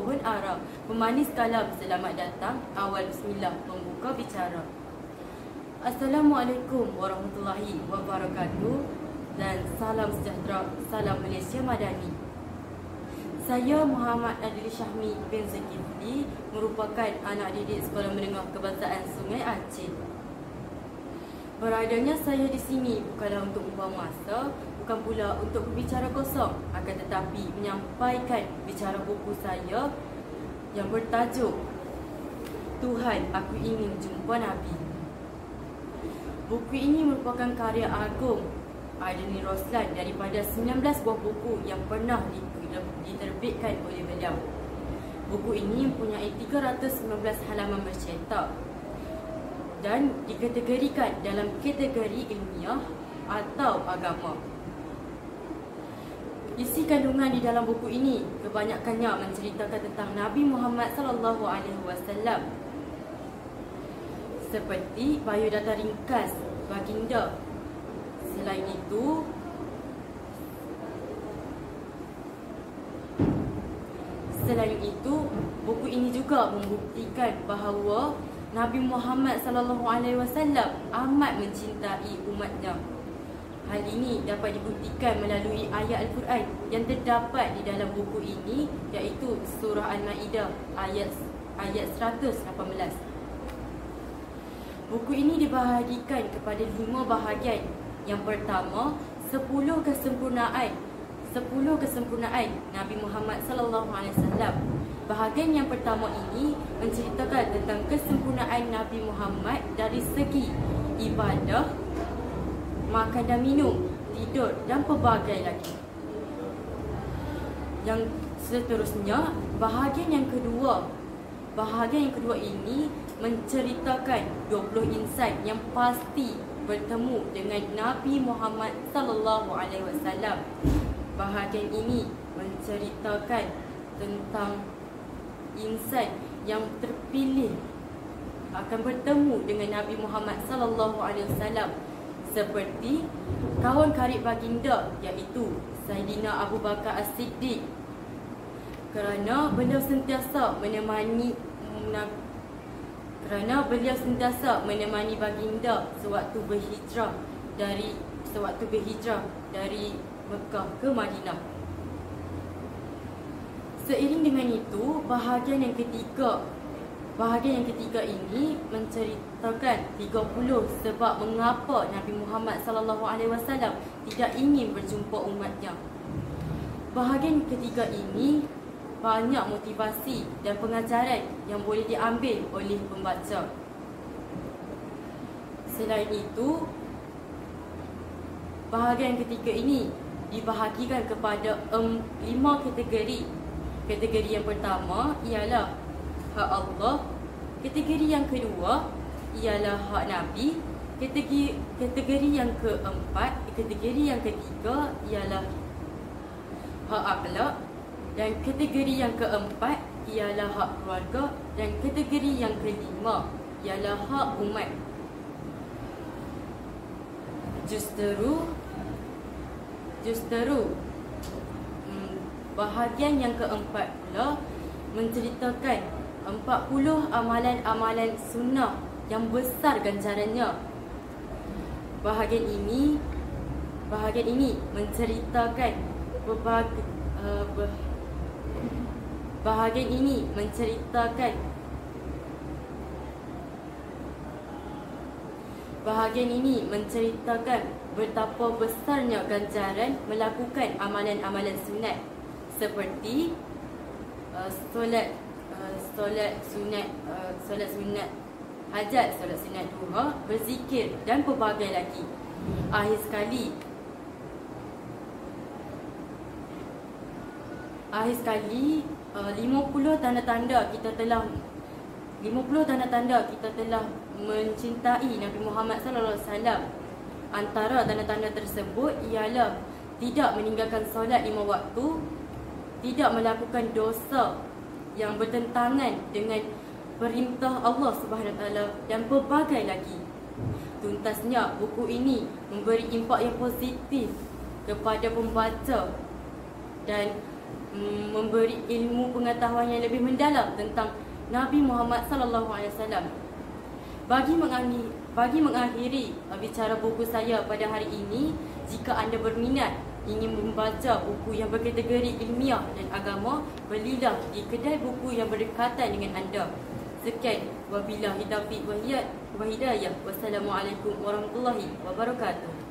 pohon ara, pemanis kalam, selamat datang, awal bismillah, membuka bicara. Assalamualaikum warahmatullahi wabarakatuh dan salam sejahtera, salam Malaysia Madani. Saya Muhammad Adil Syahmi bin Zulkifli, merupakan anak didik Sekolah Menengah Kebangsaan Sungai Aceh. Beradanya saya di sini bukanlah untuk membuang masa, bukan pula untuk berbicara kosong, akan tetapi menyampaikan bicara buku saya yang bertajuk Tuhan, Aku Ingin Jumpa Nabi. Buku ini merupakan karya agung Adeni Roslan daripada 19 buah buku yang pernah diterbitkan oleh beliau. Buku ini mempunyai 319 halaman bercetak dan dikategorikan dalam kategori ilmiah atau agama. Isi kandungan di dalam buku ini kebanyakannya menceritakan tentang Nabi Muhammad SAW, seperti biodata ringkas baginda. Selain itu, buku ini juga membuktikan bahawa Nabi Muhammad SAW amat mencintai umatnya. Hal ini dapat dibuktikan melalui ayat Al-Quran yang terdapat di dalam buku ini, iaitu Surah Al-Ma'idah ayat 118. Buku ini dibahagikan kepada 5 bahagian. Yang pertama, 10 kesempurnaan Nabi Muhammad SAW. Bahagian yang pertama ini menceritakan tentang kesempurnaan Nabi Muhammad dari segi ibadah, makan dan minum, tidur dan pelbagai lagi. Yang seterusnya, bahagian yang kedua ini menceritakan 20 insan yang pasti bertemu dengan Nabi Muhammad SAW. Bahagian ini menceritakan tentang insan yang terpilih akan bertemu dengan Nabi Muhammad SAW, seperti kawan karib baginda, iaitu Saidina Abu Bakar As-Siddiq, kerana beliau sentiasa menemani baginda sewaktu berhijrah dari Mekah ke Madinah. Seiring dengan itu, bahagian yang ketiga ini menceritakan 30 sebab mengapa Nabi Muhammad SAW tidak ingin berjumpa umatnya. Bahagian ketiga ini banyak motivasi dan pengajaran yang boleh diambil oleh pembaca. Selain itu, bahagian ketiga ini dibahagikan kepada 5 kategori. Kategori yang pertama ialah hak Allah. Kategori yang kedua ialah hak Nabi. Kategori yang keempat, kategori yang ketiga ialah hak akhlak. Dan kategori yang keempat ialah hak keluarga. Dan kategori yang kelima ialah hak umat. Justeru bahagian yang keempat pula menceritakan 40 amalan-amalan sunnah yang besar ganjarannya. Bahagian ini menceritakan betapa besarnya ganjaran melakukan amalan-amalan sunat, seperti solat sunat hajat, solat sunat duha, berzikir dan pelbagai lagi. Akhir sekali 50 tanda-tanda kita telah mencintai Nabi Muhammad SAW. Antara tanda-tanda tersebut ialah tidak meninggalkan solat 5 waktu, tidak melakukan dosa yang bertentangan dengan perintah Allah SWT dan pelbagai lagi. Tuntasnya, buku ini memberi impak yang positif kepada pembaca dan memberi ilmu pengetahuan yang lebih mendalam tentang Nabi Muhammad sallallahu alaihi wasallam. Bagi mengakhiri bicara buku saya pada hari ini, jika anda berminat ingin membaca buku yang berkategori ilmiah dan agama, belilah di kedai buku yang berdekatan dengan anda. Sekian, wabillahi taufiq wal hidayah. Wassalamualaikum warahmatullahi wabarakatuh.